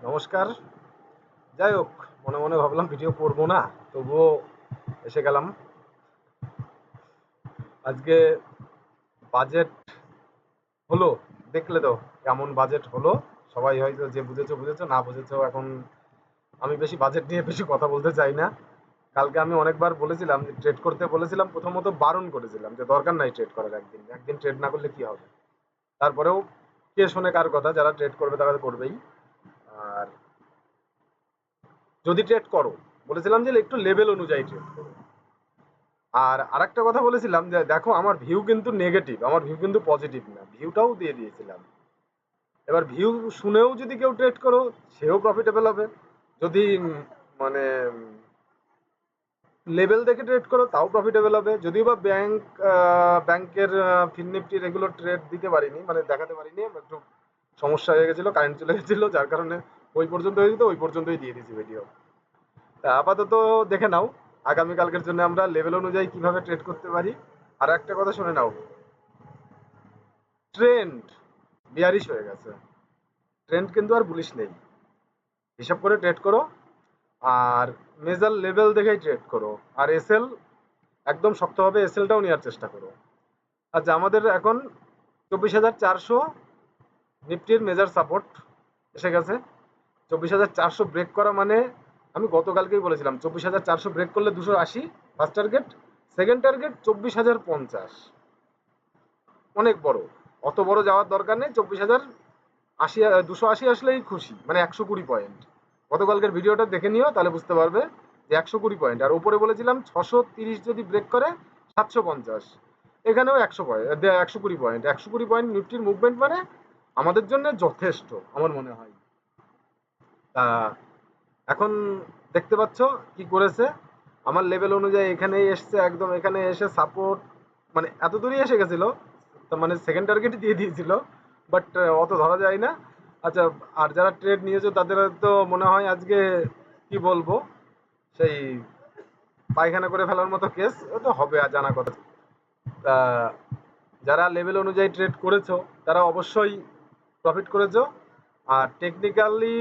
নমস্কার। যাই হোক, মনে মনে ভাবলাম ভিডিও করবো না, তবুও এসে গেলাম। আজকে বাজেট হলো, দেখলে তো কেমন বাজেট হলো। সবাই হয়তো যে বুঝেছো বুঝেছো, না বুঝেছো এখন আমি বেশি বাজেট নিয়ে বেশি কথা বলতে চাই না। কালকে আমি অনেকবার বলেছিলাম যে ট্রেড করতে বলেছিলাম, প্রথমত বারণ করেছিলাম যে দরকার নাই ট্রেড করার, একদিন একদিন ট্রেড না করলে কি হবে। তারপরেও কে শোনে কার কথা, যারা ট্রেড করবে তারা তো করবেই। আর যদি ট্রেড করো, বলেছিলাম যে একটু লেভেল অনুযায়ী ট্রেড করো। আর আরেকটা কথা বলেছিলাম যে দেখো আমার ভিউ কিন্তু নেগেটিভ, আমার ভিউ কিন্তু পজিটিভ না, ভিউটাও দিয়ে দিয়েছিলাম। এবার ভিউ শুনেও যদি কেউ ট্রেড করো, সেও প্রফিটেবল হবে। যদি মানে লেভেল দেখে ট্রেড করো, তাও প্রফিটেবল হবে। যদিও বা ব্যাংকের ফিন নিফটির এগুলো ট্রেড দিতে পারিনি, মানে দেখাতে পারিনি, একটু সমস্যা হয়ে গেছিলো, কারেন্ট চলে গেছিলো, যার কারণে ওই পর্যন্ত হয়ে যেত, ওই পর্যন্তই দিয়ে দিয়েছি ভিডিও। তা আপাতত দেখে নাও আগামীকালকের জন্য আমরা লেভেল অনুযায়ী কিভাবে ট্রেড করতে পারি। আর একটা কথা শুনে নাও, ট্রেন্ড বিয়ারিশ হয়ে গেছে, ট্রেন্ড কিন্তু আর বুলিশ নেই। হিসাব করে ট্রেড করো, আর মেজার লেভেল দেখেই ট্রেড করো। আর এসএল একদম শক্তভাবে এসএলটাও নেওয়ার চেষ্টা করো। আচ্ছা, আমাদের এখন 24,400 নিফটির মেজার সাপোর্ট এসে গেছে। 24,400 ব্রেক করা মানে, আমি গতকালকেই বলেছিলাম 24,400 ব্রেক করলে 280 ফার্স্ট টার্গেট, সেকেন্ড টার্গেট 24,050। অনেক বড়, অত বড় যাওয়ার দরকার নেই। 24,080, 280 আসলেই খুশি, মানে 120 পয়েন্ট। গতকালকের ভিডিওটা দেখে নিও, তাহলে বুঝতে পারবে যে 120 পয়েন্ট। আর উপরে বলেছিলাম 630 যদি ব্রেক করে 750, এখানেও 100 পয়েন্ট, 120 পয়েন্ট, 120 পয়েন্ট নিফটির মুভমেন্ট মানে আমাদের জন্য যথেষ্ট আমার মনে হয়। তা এখন দেখতে পাচ্ছ কি করেছে, আমার লেভেল অনুযায়ী এখানেই এসছে, একদম এখানে এসে সাপোর্ট, মানে এত দূরই এসে গেছিল, তো মানে সেকেন্ড টার্গেট দিয়ে দিয়েছিল, বাট অত ধরা যায় না। আচ্ছা, আর যারা ট্রেড নিয়েছো তাদের তো মনে হয় আজকে কি বলবো, সেই পায়খানা করে ফেলার মতো কেস, ও তো হবে আর জানা কথা। তা যারা লেভেল অনুযায়ী ট্রেড করেছো তারা অবশ্যই প্রফিট করেছো। আর টেকনিক্যালি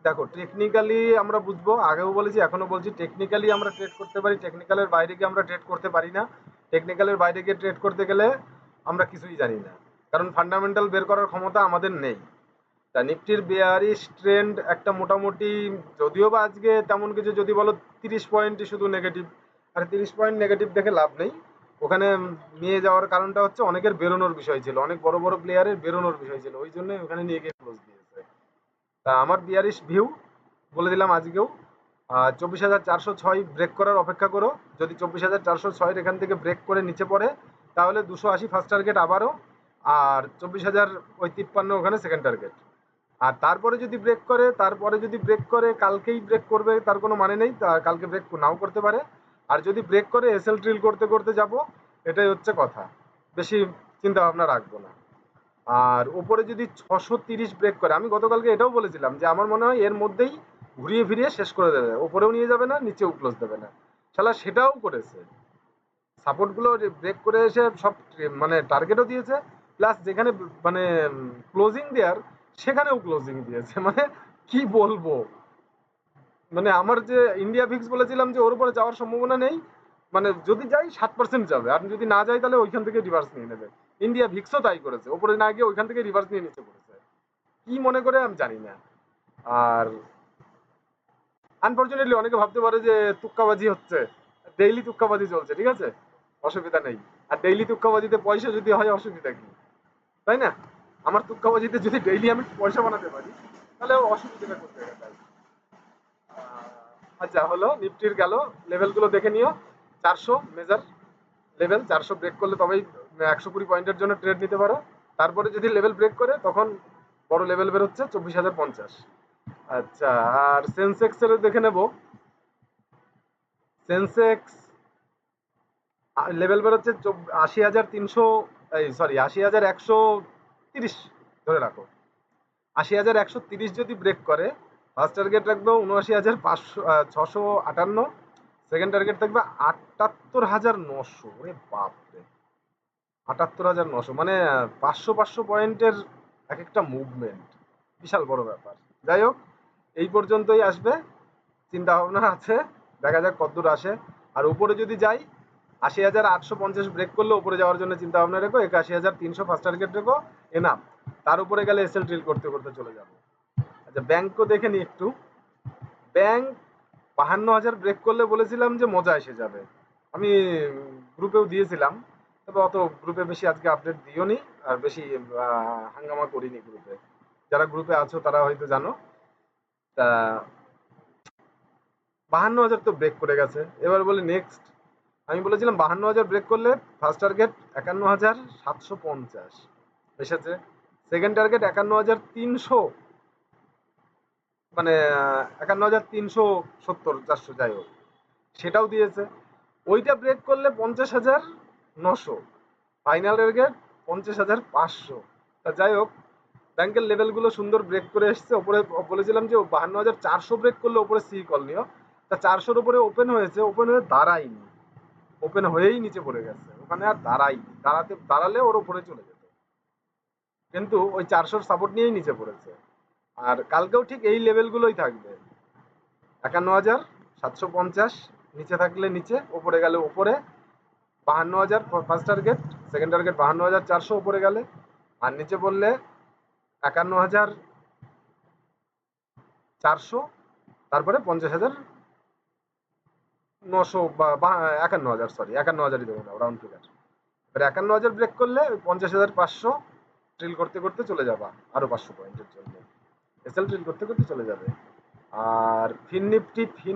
দেখো, টেকনিক্যালি আমরা বুঝবো, আগেও বলেছি এখনো বলছি, টেকনিক্যালি আমরা ট্রেড করতে পারি, টেকনিক্যালের বাইরে গিয়ে আমরা ট্রেড করতে পারি না। টেকনিক্যালের বাইরে গিয়ে ট্রেড করতে গেলে আমরা কিছুই জানি না, কারণ ফান্ডামেন্টাল বের করার ক্ষমতা আমাদের নেই। তা নিফটির বেয়ারিশ ট্রেন্ড একটা মোটামুটি, যদিও বা আজকে তেমন কিছু, যদি বলো 30 পয়েন্টই শুধু নেগেটিভ, আর 30 পয়েন্ট নেগেটিভ দেখে লাভ নেই। ওখানে নিয়ে যাওয়ার কারণটা হচ্ছে অনেকের বেরোনোর বিষয় ছিল, অনেক বড় বড় প্লেয়ারের বেরোনোর বিষয় ছিল, ওই জন্য ওখানে নিয়ে গিয়ে ক্লোজ দিয়েছে। তা আমার বিয়ারিশ ভিউ বলে দিলাম আজকেও। 24,406 ব্রেক করার অপেক্ষা করো। যদি 24,406 এখান থেকে ব্রেক করে নিচে পড়ে, তাহলে 280 ফার্স্ট টার্গেট আবারও, আর 24,053 ওখানে সেকেন্ড টার্গেট। আর তারপরে যদি ব্রেক করে, কালকেই ব্রেক করবে তার কোনো মানে নেই, কালকে ব্রেক নাও করতে পারে। আর যদি ব্রেক করে এসএল ট্রিল করতে করতে যাব, এটাই হচ্ছে কথা, বেশি চিন্তা ভাবনা রাখবো না। আর ওপরে যদি 630 ব্রেক করে, আমি গতকালকে এটাও বলেছিলাম যে আমার মনে হয় এর মধ্যেই ঘুরিয়ে ফিরিয়ে শেষ করে দেবে, ওপরেও নিয়ে যাবে না, নিচেও ক্লোজ দেবে না। শালা সেটাও করেছে, সাপোর্ট গুলো ব্রেক করে এসে সব মানে টার্গেটও দিয়েছে, প্লাস যেখানে মানে ক্লোজিং দেওয়ার সেখানেও ক্লোজিং দিয়েছে। মানে কি বলবো, মানে আমার যে ইন্ডিয়া ভিক্স বলেছিলাম যে ওর উপরে যাওয়ার সম্ভাবনা নেই, মানে যদি যাই 7% যাবে, আর যদি না যাই তাহলে ওইখান থেকে রিভার্স নিয়ে নেবে। ইন্ডিয়া ভিক্সও তাই করেছে, ওপরে না গিয়ে ওইখান থেকে রিভার্স নিয়ে নিচে পড়েছে, কি মনে করে আমি জানি না। আর আনফর্চুনেটলি অনেকে ভাবতে পারে যে তুক্কাবাজি হচ্ছে, ডেইলি তুক্কাবাজি চলছে, ঠিক আছে, অসুবিধা নেই। আর ডেইলি তুক্কাবাজিতে পয়সা যদি হয়, অসুবিধা কি, তাই না? আমার তুক্কাবাজিতে যদি ডেইলি আমি পয়সা বানাতে পারি, তাহলে অসুবিধাটা করতে গেছে। আচ্ছা, হলো নিফটির গেল, লেভেলগুলো দেখে নিও। 400 মেজার লেভেল, 400 ব্রেক করলে তবেই 120 পয়েন্টের জন্য ট্রেড নিতে পারো। তারপরে যদি লেভেল ব্রেক করে, তখন বড় লেভেল বেরোচ্ছে 24,050। আচ্ছা, আর সেন্সেক্স এর দেখে নেব। সেন্সেক্স লেভেল বেরোচ্ছে 80,300, এই সরি 80,130 ধরে রাখো। 80,130 যদি ব্রেক করে, ফার্স্ট টার্গেট রাখবো 79,500, 658। সেকেন্ড টার্গেট থাকবে 78,900। ওরে বাপরে, 78,900 মানে 500 500 পয়েন্টের এক একটা মুভমেন্ট, বিশাল বড় ব্যাপার। যাই হোক, এই পর্যন্তই আসবে, চিন্তা ভাবনা আছে, দেখা যাক কতদূর আসে। আর উপরে যদি যাই ৮০,৮৫০ ব্রেক করলে উপরে যাওয়ার জন্য চিন্তা ভাবনা রেখো, ৮১,৩০০ ফার্স্ট টার্গেট রেখো, এনাফ। তার উপরে গেলে এসএল ড্রিল করতে করতে চলে যাবো। আচ্ছা, ব্যাংকও দেখে নি একটু। ব্যাংক ৫২,০০০ ব্রেক করলে বলেছিলাম যে মজা এসে যাবে, আমি গ্রুপেও দিয়েছিলাম, তবে অত গ্রুপে বেশি আজকে আপডেট দিও নি, আর বেশি হাঙ্গামা করিনি গ্রুপে। যারা গ্রুপে আছো তারা হয়তো জানো। তা ৫২,০০০ তো ব্রেক করে গেছে, এবার বলে নেক্সট। আমি বলেছিলাম ৫২,০০০ ব্রেক করলে ফার্স্ট টার্গেট ৫১,৭৫০ এসেছে, সেকেন্ড টার্গেট ৫১,৩০০, মানে ৫১,৩৭০, ৪০০ যাই হোক, সেটাও দিয়েছে। ওইটা ব্রেক করলে ৫০,৯০০, ফাইনাল টার্গেট ৫০,৫০০। তা যাই হোক, ব্যাংকের লেভেলগুলো সুন্দর ব্রেক করে এসছে। ওপরে বলেছিলাম যে ৫২,৪০০ ব্রেক করলে ওপরে সি কল নিও, তা ৪০০-র উপরে ওপেন হয়েছে, ওপেন হয়ে দাঁড়ায়নি, ওপেন হয়েই নিচে পড়ে গেছে, ওখানে আর দাঁড়ায়নি, দাঁড়ালে ওর উপরে চলে যেত, কিন্তু ওই ৪০০-র সাপোর্ট নিয়েই নিচে পড়েছে। আর কালকেও ঠিক এই লেভেলগুলোই থাকবে, ৫১,৭৫০, নিচে থাকলে নিচে, ওপরে গেলে ওপরে। ৫২,০০০ ফার্স্ট টার্গেট, সেকেন্ড টার্গেট ৫২,৪০০ উপরে গেলে, আর নিচে পড়লে ৫১,৪০০, তারপরে ৫০,৯০০ বা ৫১,০০০, সরি ৫১,০০০ই দেবো না, রাউন্ড ফিগার। এবার ৫১,০০০ ব্রেক করলে ৫০,৫০০ ড্রিল করতে করতে চলে যাবা আরো ৫০০ পয়েন্টের জন্য, এসএল ড্রিল করতে করতে চলে যাবে। আর ফিন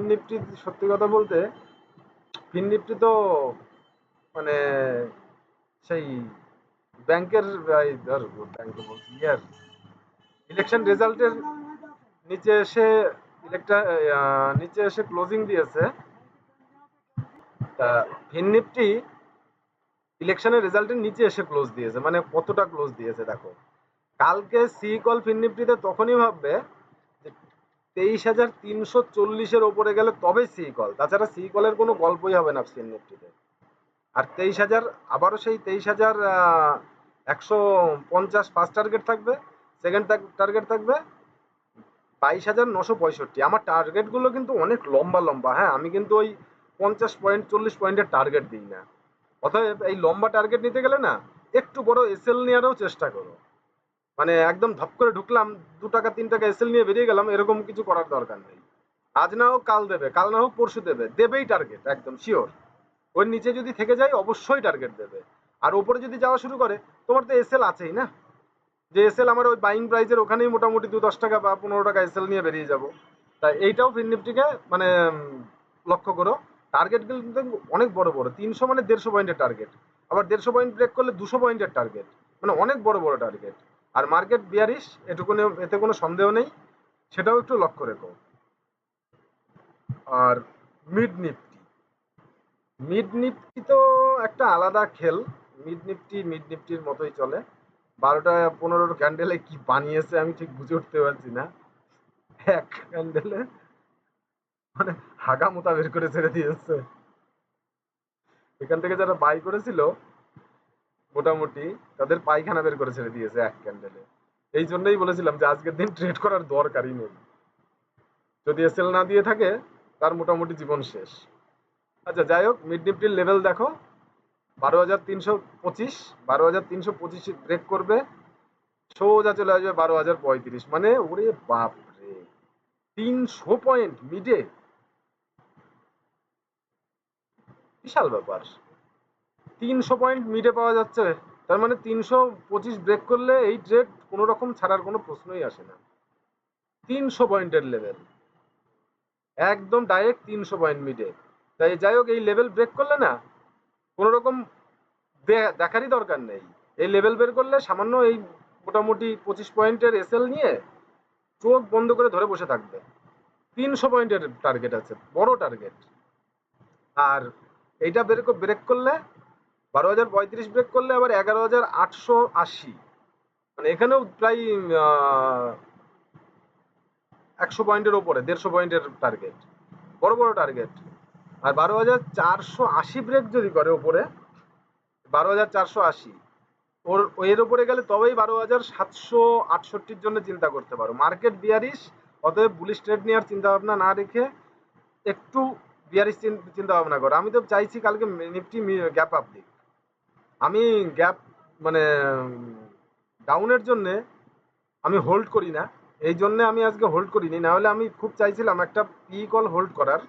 নিফটি সত্যি কথা বলতে, ফিন নিফটি তো মানে সেই ব্যাংকের, ধর ব্যাংকে বলছি, ইয়ার ইলেকশন রেজাল্টের নিচে এসে ইলেকটা নিচে এসে ক্লোজিং দিয়েছে। তা ফিন নিফটি ইলেকশনের রেজাল্টের নিচে এসে ক্লোজ দিয়েছে, মানে কতটা ক্লোজ দিয়েছে দেখো। কালকে সি কল ফিন নিফটিতে তখনই ভাববে যে ২৩,৩৪০-এর ওপরে গেলে তবে সি কল, তাছাড়া সি কলের কোনো গল্পই হবে না ফিন নিফটিতে। আর ২৩,০০০, আবারও সেই ২৩,১৫০ ফার্স্ট টার্গেট থাকবে, সেকেন্ড টার্গেট থাকবে ২২,৯৬৫। আমার টার্গেট গুলো কিন্তু অনেক লম্বা লম্বা, হ্যাঁ, আমি কিন্তু ওই ৫০ পয়েন্ট ৪০ পয়েন্টের টার্গেট দিই না। অতএব এই লম্বা টার্গেট নিতে গেলে না, একটু বড় এসএল নেওয়ারও চেষ্টা করো। মানে একদম ধপ করে ঢুকলাম, ২ টাকা ৩ টাকা এসএল নিয়ে বেরিয়ে গেলাম, এরকম কিছু করার দরকার নেই। আজ না হোক কাল দেবে, কাল না হোক পরশু দেবে, দেবেই টার্গেট, একদম শিওর। ওর নিচে যদি থেকে যায় অবশ্যই টার্গেট দেবে। আর ওপরে যদি যাওয়া শুরু করে, তোমার তো এসএল আছেই না, যে এসএল আমার ওই বাইং প্রাইজের ওখানেই মোটামুটি ২-১০ টাকা বা ১৫ টাকা এসএল নিয়ে বেরিয়ে যাব। তাই এইটাও ফিন নিফটিকে মানে লক্ষ্য করো। টার্গেট কিন্তু অনেক বড় বড়, ৩০০ মানে ১৫০ পয়েন্টের টার্গেট, আবার ১৫০ পয়েন্ট ব্রেক করলে ২০০ পয়েন্টের টার্গেট, মানে অনেক বড় বড় টার্গেট। আর মার্কেট বিয়ারিশ, এটুকুনি, এতে কোনো সন্দেহ নেই, সেটাও একটু লক্ষ্য রেখো। আর মিড নিফটি, মিড নিফটি তো একটা আলাদা খেল। মিড নিফটির মতোই চলে। ১২টা ১৫ ক্যান্ডেলে কি বানিয়েছে আমি ঠিক বুঝে উঠতে পারছি না। এক ক্যান্ডেলে মানে হাগা মোতা বের করে ছেড়ে দিয়েছে। এখান থেকে যারা বাই করেছিল মোটামুটি, তাদের পায়খানা বের করে ছেড়ে দিয়েছে এক ক্যান্ডেলে। এই জন্যই বলেছিলাম যে আজকের দিন ট্রেড করার দরকারই নেই, যদি এসএল না দিয়ে থাকে তার মোটামুটি জীবন শেষ। আচ্ছা যাই হোক, মিড নিফটির লেভেল দেখো, ১২,৩২৫, ১২,৩২৫ ব্রেক করবে, সোজা চলে আসবে ১২,০৩৫, মানে ওরে বাপ রে, ৩০০ পয়েন্ট মিডে, বিশাল ব্যাপার। ৩০০ পয়েন্ট মিডে পাওয়া যাচ্ছে, তার মানে ৩২৫ ব্রেক করলে এই ট্রেড কোনো রকম ছাড়ার কোনো প্রশ্নই আসে না। ৩০০ পয়েন্টের লেভেল, একদম ডাইরেক্ট ৩০০ পয়েন্ট মিডে। তাই যাই হোক, এই লেভেল ব্রেক করলে না কোনো রকম দেখারই দরকার নেই। এই লেভেল বের করলে সামান্য এই মোটামুটি ২৫ পয়েন্টের এসএল নিয়ে চোখ বন্ধ করে ধরে বসে থাকবে। ৩০০ পয়েন্টের টার্গেট আছে, বড় টার্গেট। আর এইটা ব্রেক করলে ১২,০৩৫ ব্রেক করলে আবার ১১,৮৮০, মানে এখানেও প্রায় ১০০ পয়েন্টের ওপরে, ১৫০ পয়েন্টের টার্গেট, বড় বড় টার্গেট। আর ১২,৪৮০ ব্রেক যদি করে ওপরে, ১২,৪৮০, এর উপরে গেলে তবেই ১২,৭৬৮-র জন্য চিন্তা করতে পারো। মার্কেট বিয়ারিশ, অতএব বুলিশ ট্রেড নেওয়ার চিন্তা ভাবনা না রেখে একটু বিয়ারিশ চিন্তা ভাবনা করো। আমি তো চাইছি কালকে নিফটি গ্যাপ আপ দিক। আমি গ্যাপ মানে ডাউনের জন্যে আমি হোল্ড করি না, এই জন্য আমি আজকে হোল্ড করিনি। না হলে আমি খুব চাইছিলাম একটা পি কল হোল্ড করার,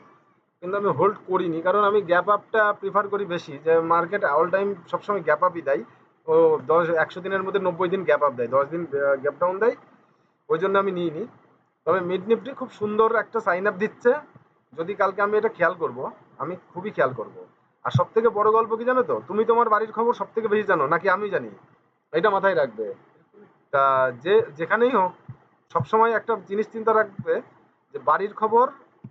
কিন্তু আমি হোল্ড করিনি কারণ আমি গ্যাপ আপটা প্রিফার করি বেশি। যে মার্কেট অল টাইম সবসময় গ্যাপ আপই দেয়, ও 100 দিনের মধ্যে 90 দিন গ্যাপ আপ দেয়, 10 দিন গ্যাপ ডাউন দেয়, ওই জন্য আমি নিইনি। তবে মিড নিফটি খুব সুন্দর একটা সাইন আপ দিচ্ছে, যদি কালকে আমি এটা খেয়াল করব, আমি খুবই খেয়াল করব। আর সব থেকে বড় গল্প কি জানো তো, তুমি তোমার বাড়ির খবর সব থেকে বেশি জানো নাকি আমি জানি, এটা মাথায় রাখবে। তা যে যেখানেই হোক সবসময় একটা জিনিস চিন্তা রাখবে যে বাড়ির খবর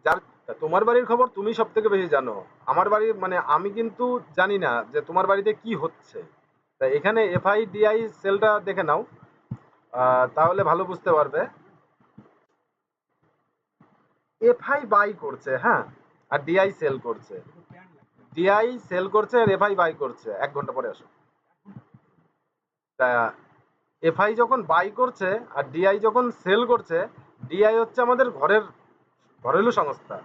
যার, তোমার বাড়ির খবর তুমি সব থেকে বেশি জানো। আমার বাড়ির মানে আমি কিন্তু জানি না যে তোমার বাড়িতে কি হচ্ছে। তা এখানে এফআইডিআই সেলটা দেখে নাও, তাহলে ভালো বুঝতে পারবে। এফআই বাই করছে, হ্যাঁ, আর ডিআই সেল করছে। ডিআই সেল করছে আর এফআই বাই করছে। 1 ঘন্টা পরে আসো। তা এফআই যখন বাই করছে আর ডিআই যখন সেল করছে, ডিআই হচ্ছে আমাদের ঘরেলু সংস্থা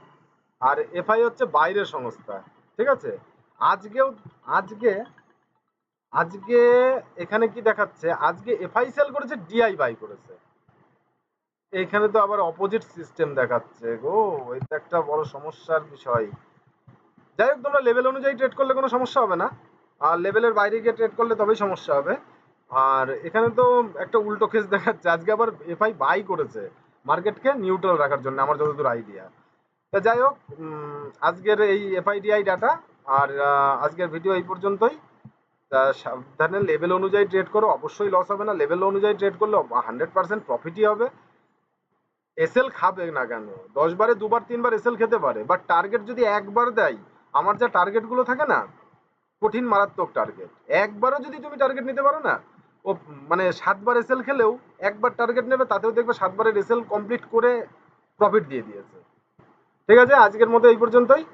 আর এফআই হচ্ছে বাইরের সংস্থা, ঠিক আছে। আজকেও আজকে আজকে এখানে কি দেখাচ্ছে, আজকে এফআই সেল করেছে, ডিআই বাই করেছে। এখানে তো আবার অপোজিট সিস্টেম দেখাচ্ছে গো, এটা একটা বড় সমস্যার বিষয়। যাই হোক, তোমরা লেভেল অনুযায়ী ট্রেড করলে কোনো সমস্যা হবে না, আর লেভেলের বাইরে গিয়ে ট্রেড করলে তবেই সমস্যা হবে। আর এখানে তো একটা উল্টো কেস দেখাচ্ছে, আজকে আবার এফআই বাই করেছে মার্কেটকে নিউট্রাল রাখার জন্য, আমার যতদূর আইডিয়া। তা যাই হোক, আজকের এই এফআইডিআই ডাটা আর আজকের ভিডিও এই পর্যন্তই। তা সাবধানে লেভেল অনুযায়ী ট্রেড করো, অবশ্যই লস হবে না। লেভেল অনুযায়ী ট্রেড করলে 100% প্রফিটই হবে। এসএল খাবে না কেন, 10 বারে 2 বার 3 বার এসএল খেতে পারে, বাট টার্গেট যদি একবার দেয়, আমার যা টার্গেট গুলো থাকে না, কঠিন মারাত্মক টার্গেট, একবারও যদি তুমি টার্গেট নিতে পারো না, ও মানে 7 বার এসএল খেলেও একবার টার্গেট নেবে, তাতেও দেখবে 7 বারের এসএল কমপ্লিট করে প্রফিট দিয়ে দিয়েছে। ঠিক আছে, আজকের মতো এই পর্যন্তই।